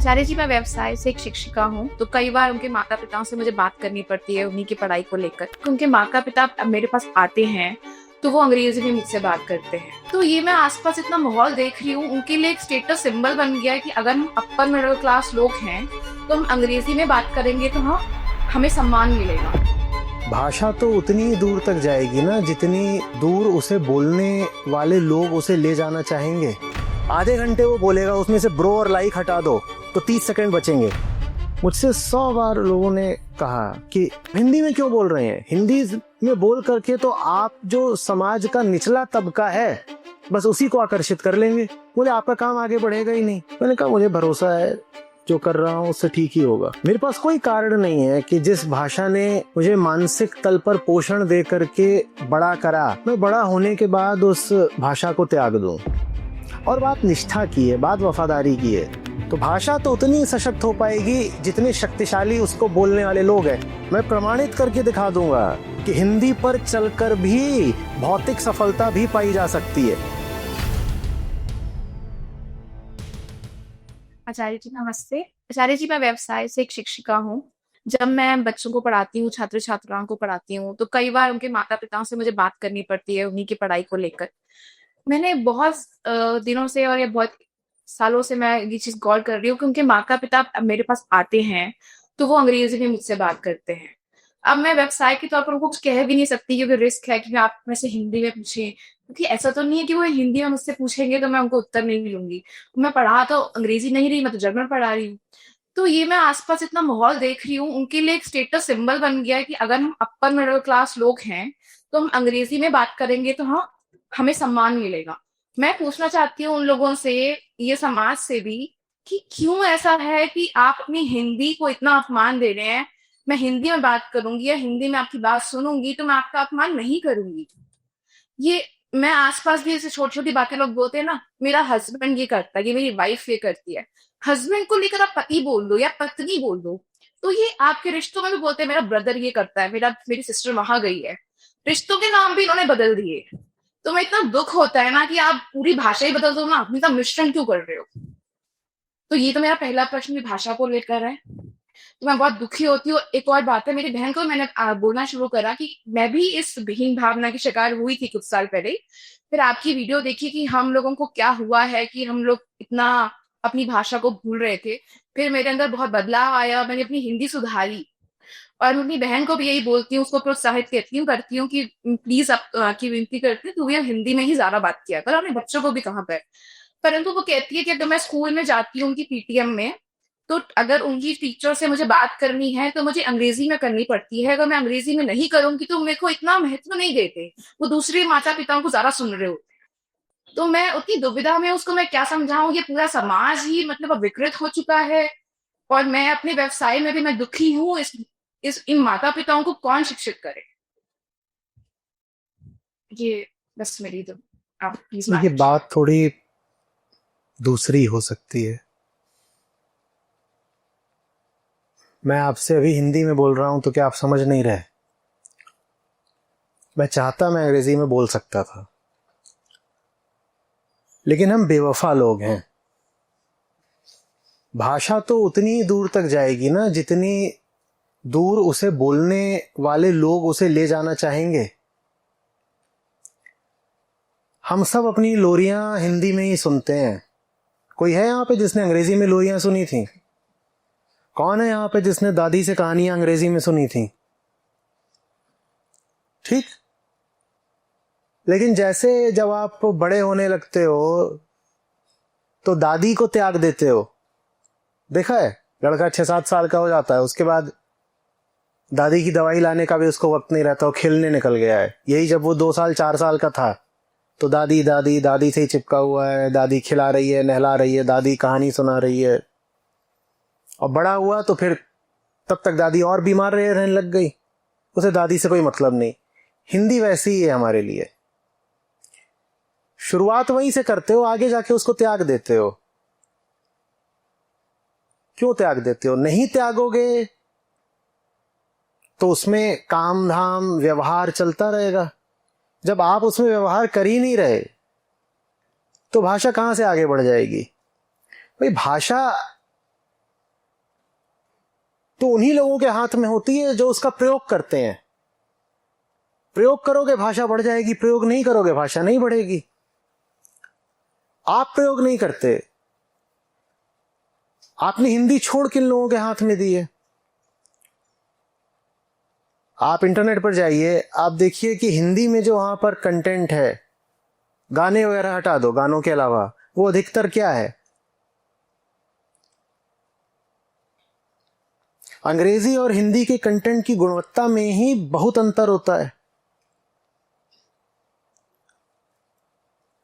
आचार्य जी, मैं व्यवसाय से एक शिक्षिका हूँ, तो कई बार उनके माता-पिताओं से मुझे बात करनी पड़ती है उन्हीं की पढ़ाई को लेकर। उनके माता-पिता अब मेरे पास आते हैं, तो वो अंग्रेज़ी में मुझसे बात करते हैं। तो ये मैं आस-पास इतना माहौल देख रही हूँ, उनके लिए एक स्टेटस सिंबल बन गया है कि अगर हम अपर मिडल क्लास लोग हैं, तो हम अंग्रेज़ी में बात करेंगे तो हाँ, हमें सम्मान मिलेगा। भाषा तो उतनी दूर तक जाएगी ना जितनी दूर उसे बोलने वाले लोग उसे ले जाना चाहेंगे। आधे घंटे वो बोलेगा, उसमें से ब्रो और लाइक हटा दो तो 30 सेकंड बचेंगे। मुझसे 100 बार लोगों ने कहा कि हिंदी में क्यों बोल रहे हैं, हिंदी में बोल करके तो आप जो समाज का निचला तबका है बस उसी को आकर्षित कर लेंगे, बोले आपका काम आगे बढ़ेगा ही नहीं। मैंने कहा मुझे भरोसा है जो कर रहा हूँ उससे ठीक ही होगा। मेरे पास कोई कारण नहीं है कि जिस भाषा ने मुझे मानसिक तल पर पोषण दे करके बड़ा करा, मैं बड़ा होने के बाद उस भाषा को त्याग दूं। और बात निष्ठा की है, बात वफादारी की है। तो भाषा तो उतनी सशक्त हो पाएगी जितने शक्तिशाली उसको बोलने वाले लोग हैं। मैं प्रमाणित करके दिखा दूंगा कि हिंदी पर चलकर भी भौतिक सफलता भी पाई जा सकती है। आचार्य जी, नमस्ते। आचार्य जी, मैं व्यवसाय से एक शिक्षिका हूँ। जब मैं बच्चों को पढ़ाती हूँ, छात्र-छात्राओं को पढ़ाती हूँ, तो कई बार उनके माता-पिताओं से मुझे बात करनी पड़ती है उन्हीं की पढ़ाई को लेकर। मैंने बहुत दिनों से और ये बहुत सालों से मैं ये चीज़ गौर कर रही हूँ कि उनके माता-पिता अब मेरे पास आते हैं, तो वो अंग्रेज़ी में मुझसे बात करते हैं। अब मैं व्यवसाय के तौर पर उनको कुछ कह भी नहीं सकती क्योंकि रिस्क है कि आप मेरे से हिंदी में पूछें, क्योंकि ऐसा तो नहीं है कि वो हिंदी में मुझसे पूछेंगे तो मैं उनको उत्तर नहीं दूँगी। मैं पढ़ा तो अंग्रेज़ी नहीं रही, मैं तो जर्मन पढ़ा रही हूँ। तो ये मैं आस-पास इतना माहौल देख रही हूँ, उनके लिए एक स्टेटस सिंबल बन गया है कि अगर हम अपर मिडल क्लास लोग हैं, तो हम अंग्रेज़ी में बात करेंगे तो हाँ, हमें सम्मान मिलेगा। मैं पूछना चाहती हूँ उन लोगों से, ये समाज से भी, कि क्यों ऐसा है कि आप अपनी हिंदी को इतना अपमान दे रहे हैं? मैं हिंदी में बात करूँगी या हिंदी में आपकी बात सुनूँगी तो मैं आपका अपमान नहीं करूँगी। ये मैं आस-पास भी ऐसे छोटी-छोटी बातें लोग बोलते हैं ना, मेरा हस्बैंड ये करता है, ये मेरी वाइफ ये करती है। हस्बैंड को लेकर आप पति बोल दो या पत्नी बोल दो, तो ये आपके रिश्तों में भी बोलते हैं मेरा ब्रदर ये करता है, मेरी सिस्टर वहाँ गई है। रिश्तों के नाम भी इन्होंने बदल दिए। तो मैं इतना दुःख होता है ना कि आप पूरी भाषा ही बदल दो ना, इनका मिश्रण क्यों कर रहे हो? तो ये तो मेरा पहला प्रश्न भी भाषा को लेकर है। तो मैं बहुत दुखी होती हूँ। एक और बात है, मेरी बहन को मैंने बोलना शुरू करा कि मैं भी इस हीन भावना की शिकार हुई थी कुछ साल पहले। फिर आपकी वीडियो देखी कि हम लोगों को क्या हुआ है कि हम लोग इतना अपनी भाषा को भूल रहे थे। फिर मेरे अंदर बहुत बदलाव आया, मैंने अपनी हिंदी सुधारी और मैं अपनी बहन को भी यही बोलती हूँ, उसको प्रोत्साहित करती हूँ कि प्लीज़ आप की विनती करती हूँ, तू भी हिंदी में ही ज़्यादा बात किया कर, अपने बच्चों को भी कहा कर। परंतु वो कहती है कि अगर मैं स्कूल में जाती हूँ उनकी पीटीएम में, तो अगर उनकी टीचर से मुझे बात करनी है तो मुझे अंग्रेजी में करनी पड़ती है। अगर मैं अंग्रेजी में नहीं करूँगी तो मेरे को इतना महत्व नहीं देते। वो दूसरे माता-पिताओं को ज़्यादा सुन रहे होते हैं। तो मैं उतनी दुविधा में, उसको मैं क्या समझाऊँ? ये पूरा समाज ही मतलब अब विकृत हो चुका है और मैं अपने व्यवसाय में भी मैं दुखी हूँ। इस इन माता-पिताओं को कौन शिक्षित करे? ये बस मेरी तो आप प्लीज़ देखिए, मैनेज। बात थोड़ी दूसरी हो सकती है। मैं आपसे अभी हिंदी में बोल रहा हूं तो क्या आप समझ नहीं रहे? मैं चाहता मैं अंग्रेजी में बोल सकता था, लेकिन हम बेवफा लोग हैं। भाषा तो उतनी दूर तक जाएगी ना जितनी दूर उसे बोलने वाले लोग उसे ले जाना चाहेंगे। हम सब अपनी लोरियां हिंदी में ही सुनते हैं। कोई है यहाँ पे जिसने अंग्रेजी में लोरियां सुनी थी? कौन है यहाँ पे जिसने दादी से कहानियां अंग्रेजी में सुनी थी? ठीक। लेकिन जैसे जब आप बड़े होने लगते हो तो दादी को त्याग देते हो। देखा है, लड़का 6-7 साल का हो जाता है, उसके बाद दादी की दवाई लाने का भी उसको वक्त नहीं रहता, वो खेलने निकल गया है। यही जब वो 2 साल 4 साल का था तो दादी दादी दादी से ही चिपका हुआ है, दादी खिला रही है, नहला रही है, दादी कहानी सुना रही है। और बड़ा हुआ तो फिर तब तक दादी और बीमार रहने लग गई, उसे दादी से कोई मतलब नहीं। हिंदी वैसी ही है हमारे लिए। शुरुआत वहीं से करते हो, आगे जाके उसको त्याग देते हो। क्यों त्याग देते हो? नहीं त्यागोगे तो उसमें काम धाम व्यवहार चलता रहेगा। जब आप उसमें व्यवहार कर ही नहीं रहे तो भाषा कहां से आगे बढ़ जाएगी? भाई, भाषा तो उन्हीं लोगों के हाथ में होती है जो उसका प्रयोग करते हैं। प्रयोग करोगे भाषा बढ़ जाएगी, प्रयोग नहीं करोगे भाषा नहीं बढ़ेगी। आप प्रयोग नहीं करते, आपने हिंदी छोड़ किन लोगों के हाथ में दी है? आप इंटरनेट पर जाइए, आप देखिए कि हिंदी में जो वहां पर कंटेंट है, गाने वगैरह हटा दो, गानों के अलावा वो अधिकतर क्या है? अंग्रेजी और हिंदी के कंटेंट की गुणवत्ता में ही बहुत अंतर होता है।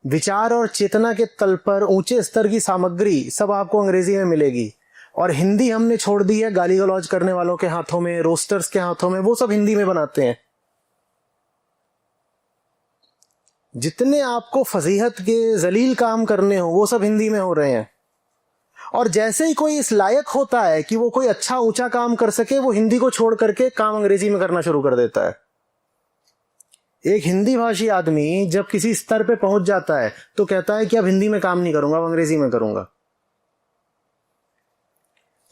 विचार और चेतना के तल पर ऊंचे स्तर की सामग्री सब आपको अंग्रेजी में मिलेगी, और हिंदी हमने छोड़ दी है गाली गलौज करने वालों के हाथों में, रोस्टर्स के हाथों में। वो सब हिंदी में बनाते हैं। जितने आपको फजीहत के जलील काम करने हो वो सब हिंदी में हो रहे हैं। और जैसे ही कोई इस लायक होता है कि वो कोई अच्छा ऊंचा काम कर सके, वो हिंदी को छोड़ करके काम अंग्रेजी में करना शुरू कर देता है। एक हिंदी भाषी आदमी जब किसी स्तर पे पहुंच जाता है तो कहता है कि अब हिंदी में काम नहीं करूंगा, अब अंग्रेजी में करूंगा।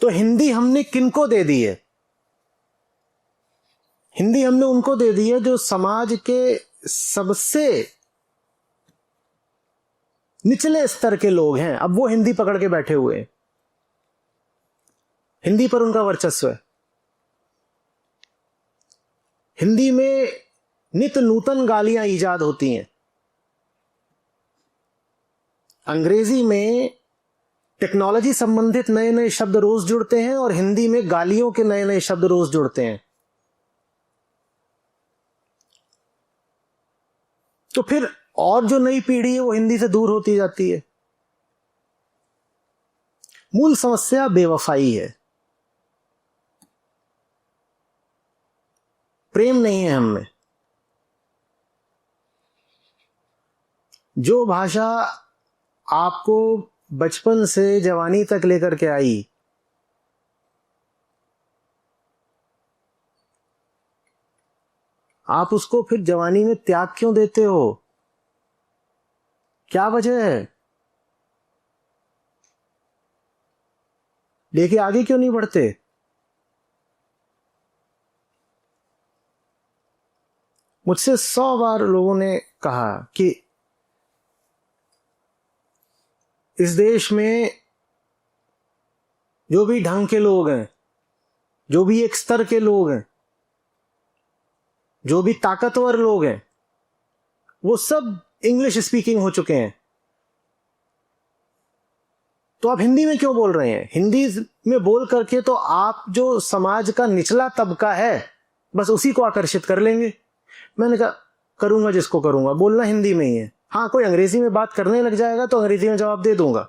तो हिंदी हमने किनको दे दी है? हिंदी हमने उनको दे दी है जो समाज के सबसे निचले स्तर के लोग हैं। अब वो हिंदी पकड़ के बैठे हुए हैं, हिंदी पर उनका वर्चस्व है। हिंदी में नित नूतन गालियां ईजाद होती हैं। अंग्रेजी में टेक्नोलॉजी संबंधित नए नए शब्द रोज जुड़ते हैं, और हिंदी में गालियों के नए नए शब्द रोज जुड़ते हैं। तो फिर और जो नई पीढ़ी है वो हिंदी से दूर होती जाती है। मूल समस्या बेवफाई है, प्रेम नहीं है हम में। जो भाषा आपको बचपन से जवानी तक लेकर के आई, आप उसको फिर जवानी में त्याग क्यों देते हो? क्या वजह है? लेके आगे क्यों नहीं बढ़ते? मुझसे 100 बार लोगों ने कहा कि इस देश में जो भी ढंग के लोग हैं, जो भी एक स्तर के लोग हैं, जो भी ताकतवर लोग हैं, वो सब इंग्लिश स्पीकिंग हो चुके हैं। तो आप हिंदी में क्यों बोल रहे हैं? हिंदी में बोल करके तो आप जो समाज का निचला तबका है बस उसी को आकर्षित कर लेंगे। मैंने कहा करूंगा जिसको करूंगा, बोलना हिंदी में ही है। हाँ, कोई अंग्रेजी में बात करने लग जाएगा तो अंग्रेजी में जवाब दे दूंगा,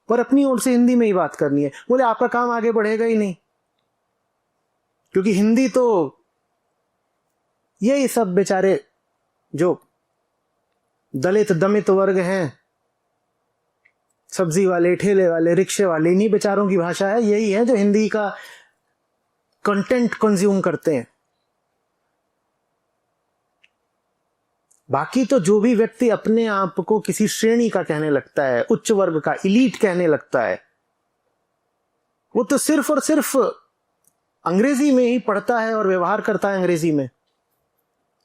पर अपनी ओर से हिंदी में ही बात करनी है। बोले आपका काम आगे बढ़ेगा ही नहीं, क्योंकि हिंदी तो यही सब बेचारे जो दलित दमित वर्ग हैं, सब्जी वाले, ठेले वाले, रिक्शे वाले, इन्हीं बेचारों की भाषा है, यही है जो हिंदी का कंटेंट कंज्यूम करते हैं। बाकी तो जो भी व्यक्ति अपने आप को किसी श्रेणी का कहने लगता है, उच्च वर्ग का, इलीट कहने लगता है, वो तो सिर्फ और सिर्फ अंग्रेजी में ही पढ़ता है और व्यवहार करता है अंग्रेजी में।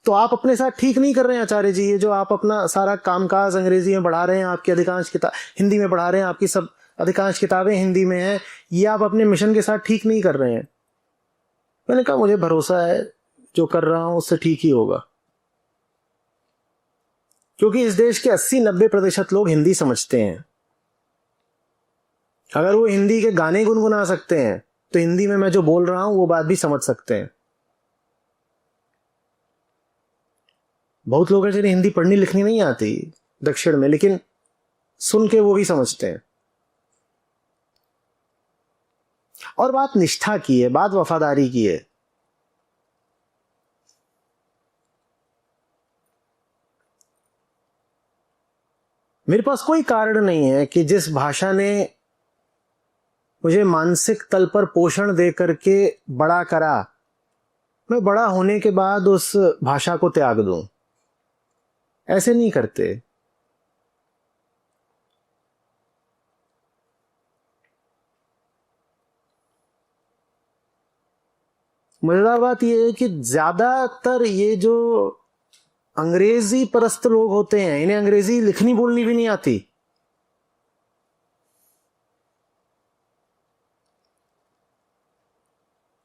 तो आप अपने साथ ठीक नहीं कर रहे हैं आचार्य जी। ये जो आप अपना सारा कामकाज अंग्रेजी में बढ़ा रहे हैं, आपकी अधिकांश किताब हिंदी में पढ़ा रहे हैं, आपकी सब अधिकांश किताबें हिंदी में हैं, ये आप अपने मिशन के साथ ठीक नहीं कर रहे हैं। मैंने कहा मुझे भरोसा है जो कर रहा हूं उससे ठीक ही होगा, क्योंकि इस देश के 80-90% लोग हिंदी समझते हैं। अगर वो हिंदी के गाने गुनगुना सकते हैं तो हिंदी में मैं जो बोल रहा हूं वो बात भी समझ सकते हैं। बहुत लोग हैं जिन्हें हिंदी पढ़नी लिखनी नहीं आती दक्षिण में, लेकिन सुन के वो भी समझते हैं। और बात निष्ठा की है, बात वफादारी की है। मेरे पास कोई कारण नहीं है कि जिस भाषा ने मुझे मानसिक तल पर पोषण दे करके बड़ा करा, मैं बड़ा होने के बाद उस भाषा को त्याग दूं। ऐसे नहीं करते। मजेदार बात यह है कि ज्यादातर ये जो अंग्रेजी परस्त लोग होते हैं, इन्हें अंग्रेजी लिखनी बोलनी भी नहीं आती।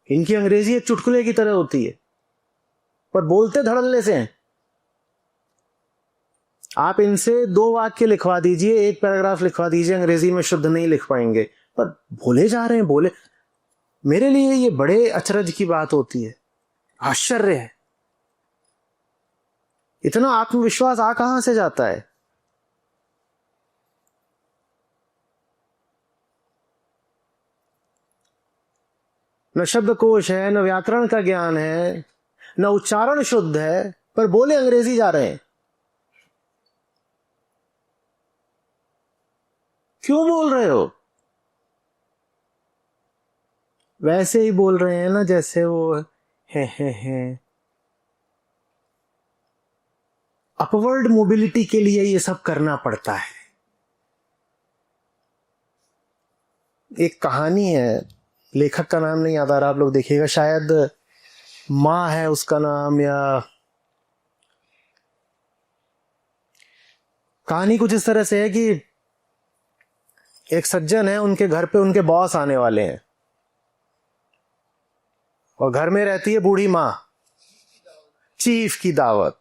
इनकी अंग्रेजी एक चुटकुले की तरह होती है, पर बोलते धड़ल्ले से हैं। आप इनसे 2 वाक्य लिखवा दीजिए, 1 पैराग्राफ लिखवा दीजिए, अंग्रेजी में शुद्ध नहीं लिख पाएंगे, पर बोले जा रहे हैं, बोले। मेरे लिए ये बड़े अचरज की बात होती है, आश्चर्य है। इतना आत्मविश्वास आ कहां से जाता है? न शब्दकोश है, न व्याकरण का ज्ञान है, न उच्चारण शुद्ध है, पर बोले अंग्रेजी जा रहे हैं। क्यों बोल रहे हो? वैसे ही बोल रहे हैं ना जैसे वो है। अपवर्ड मोबिलिटी के लिए ये सब करना पड़ता है। एक कहानी है, लेखक का नाम नहीं याद आ रहा, आप लोग देखिएगा, शायद माँ है उसका नाम, या कहानी कुछ इस तरह से है कि एक सज्जन है, उनके घर पे उनके बॉस आने वाले हैं, और घर में रहती है बूढ़ी माँ, चीफ की दावत।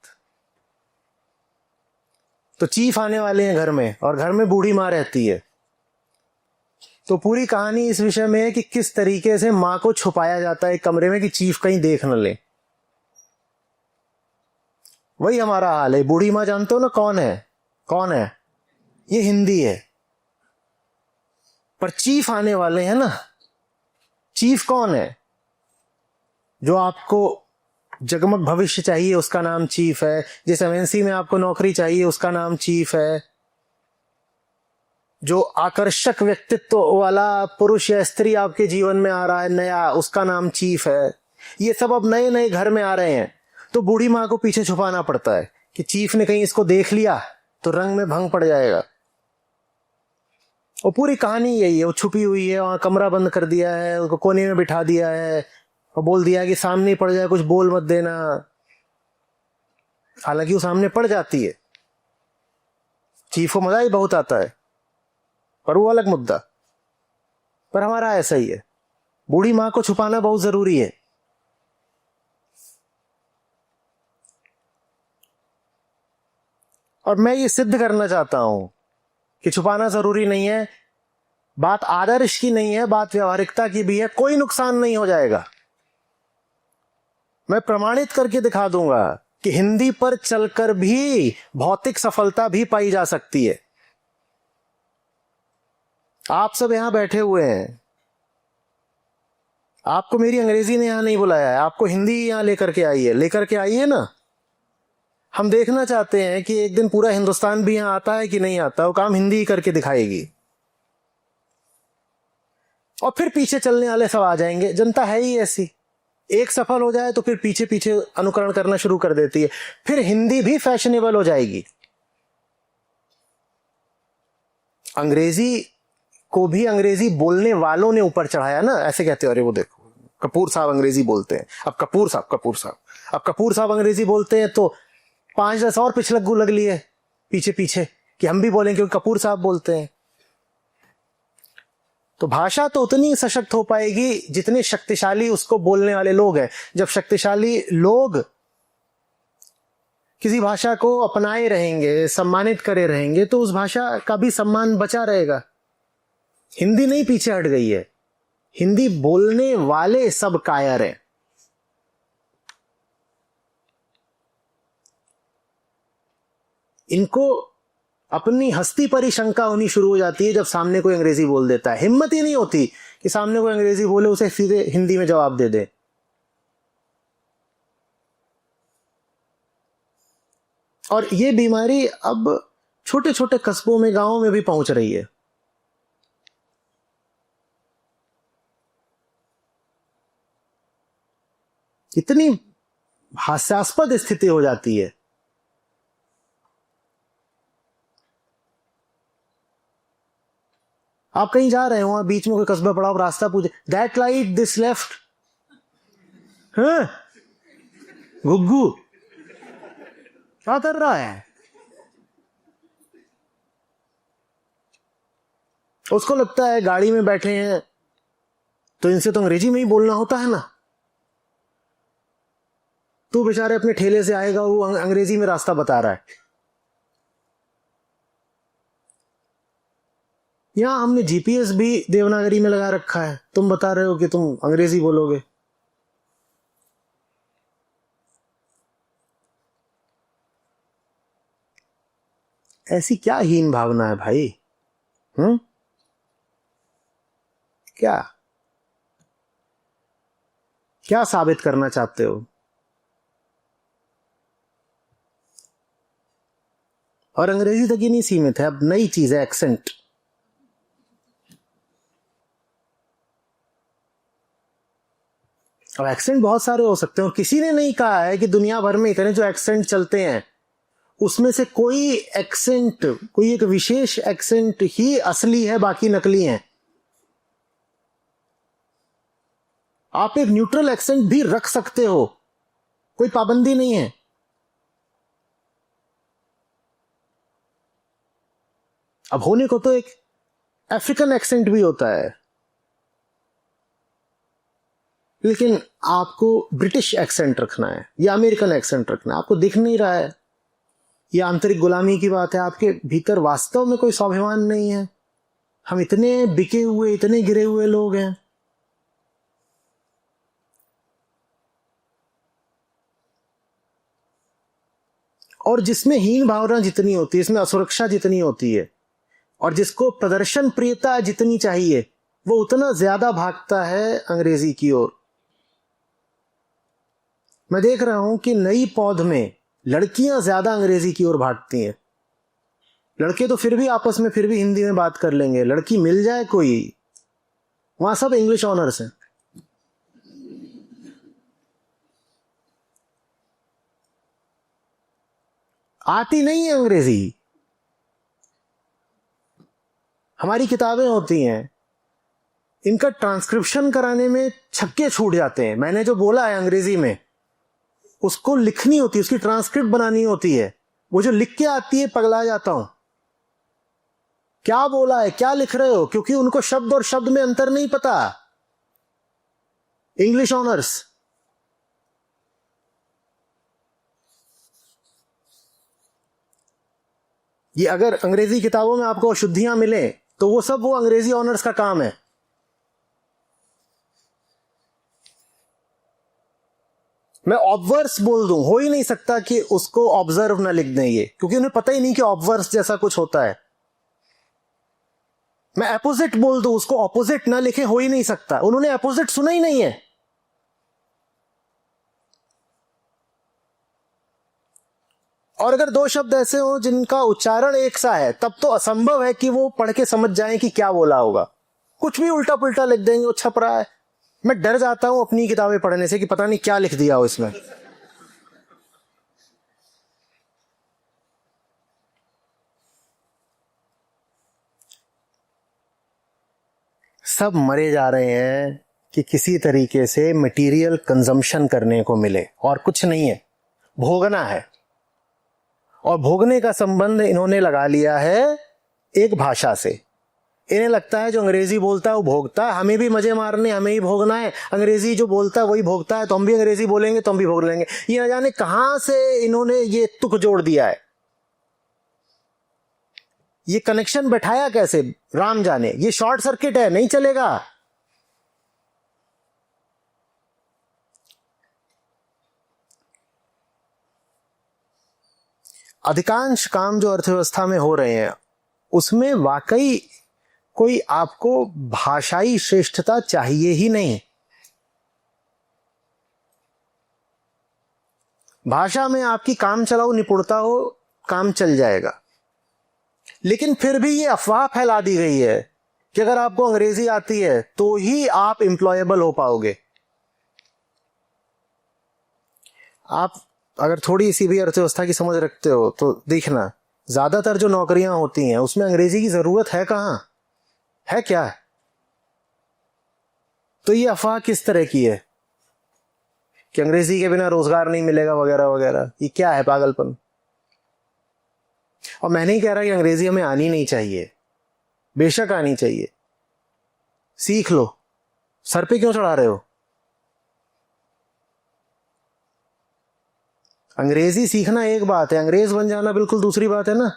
तो चीफ आने वाले हैं घर में, और घर में बूढ़ी माँ रहती है। तो पूरी कहानी इस विषय में है कि किस तरीके से माँ को छुपाया जाता है एक कमरे में कि चीफ कहीं देख न ले। वही हमारा हाल है। बूढ़ी माँ जानते हो ना कौन है? कौन है? ये हिंदी है। पर चीफ आने वाले हैं ना। चीफ कौन है? जो आपको जगमग भविष्य चाहिए उसका नाम चीफ है। जिस एमएनसी में आपको नौकरी चाहिए उसका नाम चीफ है। जो आकर्षक व्यक्तित्व वाला पुरुष या स्त्री आपके जीवन में आ रहा है नया, उसका नाम चीफ है। ये सब अब नए नए घर में आ रहे हैं, तो बूढ़ी माँ को पीछे छुपाना पड़ता है कि चीफ ने कहीं इसको देख लिया तो रंग में भंग पड़ जाएगा। और पूरी कहानी यही है, वो छुपी हुई है, वहां कमरा बंद कर दिया है, उसको कोने में बिठा दिया है और बोल दिया कि सामने पड़ जाए कुछ बोल मत देना। हालांकि वो सामने पड़ जाती है। चीफ को मजा ही बहुत आता है, पर वो अलग मुद्दा। पर हमारा ऐसा ही है, बूढ़ी माँ को छुपाना बहुत जरूरी है। और मैं ये सिद्ध करना चाहता हूं कि छुपाना जरूरी नहीं है। बात आदर्श की नहीं है, बात व्यवहारिकता की भी है। कोई नुकसान नहीं हो जाएगा। मैं प्रमाणित करके दिखा दूंगा कि हिंदी पर चलकर भी भौतिक सफलता भी पाई जा सकती है। आप सब यहां बैठे हुए हैं, आपको मेरी अंग्रेजी ने यहां नहीं बुलाया है, आपको हिंदी यहां लेकर के आई है ना। हम देखना चाहते हैं कि एक दिन पूरा हिंदुस्तान भी यहां आता है कि नहीं आता। वो काम हिंदी ही करके दिखाएगी, और फिर पीछे चलने वाले सब आ जाएंगे। जनता है ही ऐसी, एक सफल हो जाए तो फिर पीछे पीछे अनुकरण करना शुरू कर देती है। फिर हिंदी भी फैशनेबल हो जाएगी। अंग्रेजी को भी अंग्रेजी बोलने वालों ने ऊपर चढ़ाया ना। ऐसे कहते हो, अरे वो देखो कपूर साहब अंग्रेजी बोलते हैं, अब कपूर साहब अंग्रेजी बोलते हैं, तो 5-10 और पिछलग्गू लग लिए पीछे पीछे कि हम भी बोलें क्योंकि कपूर साहब बोलते हैं। तो भाषा तो उतनी सशक्त हो पाएगी जितने शक्तिशाली उसको बोलने वाले लोग हैं। जब शक्तिशाली लोग किसी भाषा को अपनाए रहेंगे, सम्मानित करे रहेंगे, तो उस भाषा का भी सम्मान बचा रहेगा। हिंदी नहीं पीछे हट गई है, हिंदी बोलने वाले सब कायर हैं। इनको अपनी हस्ती पर ही शंका होनी शुरू हो जाती है जब सामने कोई अंग्रेजी बोल देता है। हिम्मत ही नहीं होती कि सामने कोई अंग्रेजी बोले उसे सीधे हिंदी में जवाब दे दे। और ये बीमारी अब छोटे छोटे कस्बों में, गांवों में भी पहुंच रही है। इतनी हास्यास्पद स्थिति हो जाती है। आप कहीं जा रहे हो, बीच में कोई कस्बा पड़ा हो, रास्ता पूछे, दैट राइट, दिस लेफ्ट, हाँ? गुग्गू क्या कर रहा है? उसको लगता है गाड़ी में बैठे हैं तो इनसे तो अंग्रेजी में ही बोलना होता है ना। तू बेचारे अपने ठेले से आएगा, वो अंग्रेजी में रास्ता बता रहा है। यहां हमने जीपीएस भी देवनागरी में लगा रखा है, तुम बता रहे हो कि तुम अंग्रेजी बोलोगे। ऐसी क्या हीन भावना है भाई? क्या क्या साबित करना चाहते हो? और अंग्रेजी तक ही नहीं सीमित है, अब नई चीज है एक्सेंट। अब एक्सेंट बहुत सारे हो सकते हैं और किसी ने नहीं कहा है कि दुनिया भर में इतने जो एक्सेंट चलते हैं उसमें से कोई एक्सेंट, कोई एक विशेष एक्सेंट ही असली है, बाकी नकली हैं। आप एक न्यूट्रल एक्सेंट भी रख सकते हो, कोई पाबंदी नहीं है। अब होने को तो एक अफ्रीकन एक्सेंट भी होता है, लेकिन आपको ब्रिटिश एक्सेंट रखना है या अमेरिकन एक्सेंट रखना है, आपको दिख नहीं रहा है। यह आंतरिक गुलामी की बात है, आपके भीतर वास्तव में कोई स्वाभिमान नहीं है। हम इतने बिके हुए, इतने गिरे हुए लोग हैं। और जिसमें हीन भावना जितनी होती है, इसमें असुरक्षा जितनी होती है, और जिसको प्रदर्शन प्रियता जितनी चाहिए, वो उतना ज्यादा भागता है अंग्रेजी की ओर। मैं देख रहा हूं कि नई पौध में लड़कियां ज्यादा अंग्रेजी की ओर भागती हैं। लड़के तो फिर भी आपस में फिर भी हिंदी में बात कर लेंगे, लड़की मिल जाए कोई, वहां सब इंग्लिश ऑनर्स हैं। आती नहीं है अंग्रेजी। हमारी किताबें होती हैं, इनका ट्रांसक्रिप्शन कराने में छक्के छूट जाते हैं। मैंने जो बोला है अंग्रेजी में उसको लिखनी होती है, उसकी ट्रांसक्रिप्ट बनानी होती है। वो जो लिख के आती है पगला जाता हूं, क्या बोला है, क्या लिख रहे हो, क्योंकि उनको शब्द और शब्द में अंतर नहीं पता। English honours. ये अगर अंग्रेजी किताबों में आपको अशुद्धियां मिले तो वो सब वो अंग्रेजी ऑनर्स का काम है। मैं ऑब्वर्स बोल दूं, हो ही नहीं सकता कि उसको ऑब्जर्व ना लिख दें ये, क्योंकि उन्हें पता ही नहीं कि ऑब्वर्स जैसा कुछ होता है। मैं अपोजिट बोल दूं, उसको ऑपोजिट ना लिखे, हो ही नहीं सकता। उन्होंने अपोजिट सुना ही नहीं है। और अगर दो शब्द ऐसे हो जिनका उच्चारण एक सा है, तब तो असंभव है कि वो पढ़ के समझ जाएं कि क्या बोला होगा। कुछ भी उल्टा पुल्टा लिख देंगे, वो छप रहा है। मैं डर जाता हूं अपनी किताबें पढ़ने से कि पता नहीं क्या लिख दिया हो इसमें। सब मरे जा रहे हैं कि किसी तरीके से मटेरियल कंजम्पशन करने को मिले, और कुछ नहीं है, भोगना है। और भोगने का संबंध इन्होंने लगा लिया है एक भाषा से। इन्हें लगता है जो अंग्रेजी बोलता है वो भोगता है, हमें भी मजे मारने, हमें ही भोगना है। अंग्रेजी जो बोलता है वही भोगता है, तो हम भी अंग्रेजी बोलेंगे तो हम भी भोग लेंगे। ये न जाने कहां से इन्होंने ये तुक जोड़ दिया है। ये कनेक्शन बैठाया कैसे, राम जाने। ये शॉर्ट सर्किट है, नहीं चलेगा। अधिकांश काम जो अर्थव्यवस्था में हो रहे हैं उसमें वाकई कोई आपको भाषाई श्रेष्ठता चाहिए ही नहीं। भाषा में आपकी काम चलाओ निपुणता हो, काम चल जाएगा। लेकिन फिर भी ये अफवाह फैला दी गई है कि अगर आपको अंग्रेजी आती है तो ही आप एम्प्लॉयबल हो पाओगे। आप अगर थोड़ी सी भी अर्थव्यवस्था की समझ रखते हो तो देखना, ज्यादातर जो नौकरियां होती हैं उसमें अंग्रेजी की जरूरत है कहां, है क्या? तो ये अफवाह किस तरह की है? कि अंग्रेजी के बिना रोजगार नहीं मिलेगा वगैरह वगैरह। ये क्या है पागलपन। और मैं नहीं कह रहा कि अंग्रेजी हमें आनी नहीं चाहिए, बेशक आनी चाहिए, सीख लो, सर पे क्यों चढ़ा रहे हो। अंग्रेजी सीखना एक बात है, अंग्रेज बन जाना बिल्कुल दूसरी बात है ना।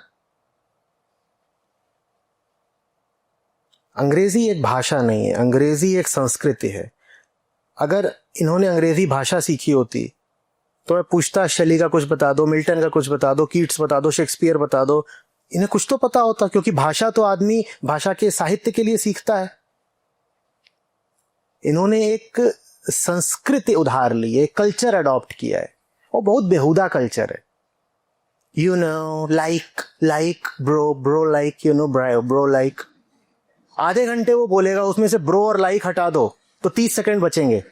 अंग्रेजी एक भाषा नहीं है, अंग्रेजी एक संस्कृति है। अगर इन्होंने अंग्रेजी भाषा सीखी होती तो मैं पूछता, शैली का कुछ बता दो, मिल्टन का कुछ बता दो, कीट्स बता दो, शेक्सपियर बता दो, इन्हें कुछ तो पता होता, क्योंकि भाषा तो आदमी भाषा के साहित्य के लिए सीखता है। इन्होंने एक संस्कृति उधार ली, एक कल्चर अडॉप्ट किया है, और बहुत बेहुदा कल्चर है। You know, like bro like, you know bro like. आधे घंटे वो बोलेगा, उसमें से ब्रो और लाइक हटा दो तो 30 सेकंड बचेंगे।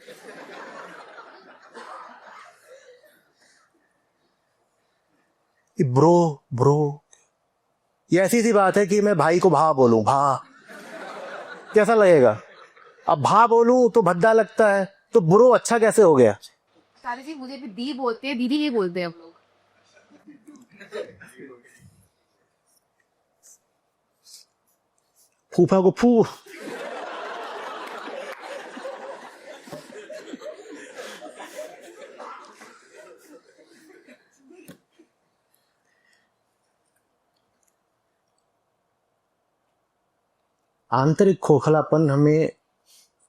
ब्रो ब्रो, ये ऐसी सी बात है कि मैं भाई को भा बोलूं, भा कैसा लगेगा। अब भा बोलूं तो भद्दा लगता है, तो ब्रो अच्छा कैसे हो गया। सारी जी मुझे भी दी बोलते हैं, दीदी ही बोलते हैं हम लोग। फूफा को फू। आंतरिक खोखलापन हमें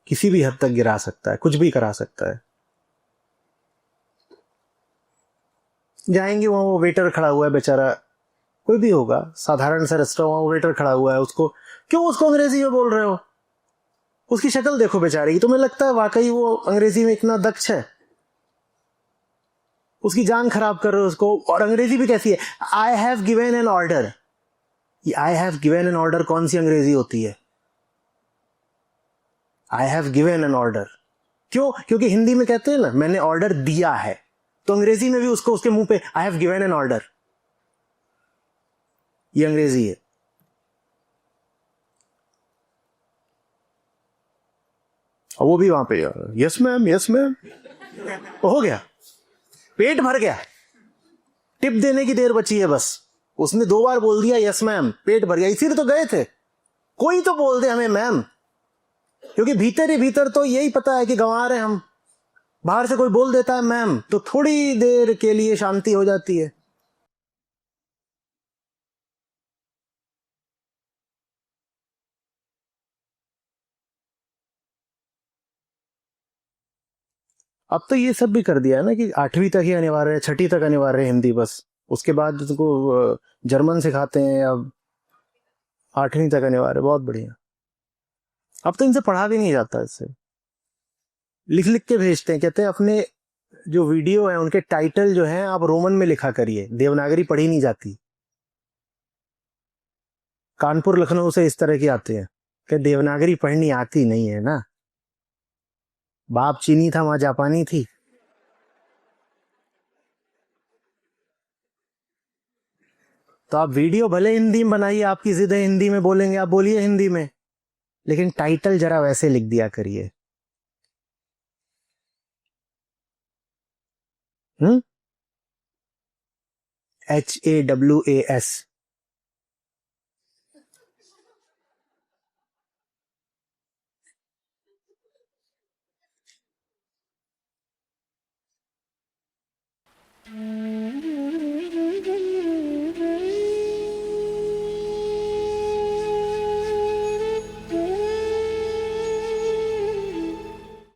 किसी भी हद तक गिरा सकता है, कुछ भी करा सकता है। जाएंगे वहां, वो वेटर खड़ा हुआ है बेचारा, कोई भी होगा, साधारण सा रेस्टोरेंट, वहां वेटर खड़ा हुआ है, उसको क्यों उसको अंग्रेजी में बोल रहे हो। उसकी शक्ल देखो बेचारे की, तुम्हें लगता है वाकई वो अंग्रेजी में इतना दक्ष है। उसकी जान खराब कर रहे हो उसको। और अंग्रेजी भी कैसी है, I have given an order. I have given an order कौन सी अंग्रेजी होती है। I have given an order क्यों, क्योंकि हिंदी में कहते हैं ना मैंने ऑर्डर दिया है, तो अंग्रेजी में भी उसको उसके मुंह पे I have given an order, ये अंग्रेजी है। और वो भी वहां पे यस मैम, यस मैम, हो गया, पेट भर गया, टिप देने की देर बची है बस। उसने 2 बार बोल दिया यस मैम, पेट भर गया। इसीलिए तो गए थे, कोई तो बोल दे हमें मैम, क्योंकि भीतर ही भीतर तो यही पता है कि गंवा रहे हम। बाहर से कोई बोल देता है मैम, तो थोड़ी देर के लिए शांति हो जाती है। अब तो ये सब भी कर दिया है ना कि 8वीं तक ही अनिवार्य है, 6ठी तक अनिवार्य है हिंदी बस। उसके बाद तुमको जर्मन सिखाते हैं, अब 8वीं तक अनिवार्य, बहुत बढ़िया। अब तो इनसे पढ़ा भी नहीं जाता, इससे लिख लिख के भेजते हैं, कहते हैं अपने जो वीडियो है उनके टाइटल जो है आप रोमन में लिखा करिए, देवनागरी पढ़ी नहीं जाती। कानपुर लखनऊ से इस तरह की आते हैं कि देवनागरी पढ़नी आती नहीं है ना, बाप चीनी था मां जापानी थी। तो आप वीडियो भले हिंदी में बनाइए, आपकी जिद है हिंदी में बोलेंगे, आप बोलिए हिंदी में, लेकिन टाइटल जरा वैसे लिख दिया करिए। HAWAS।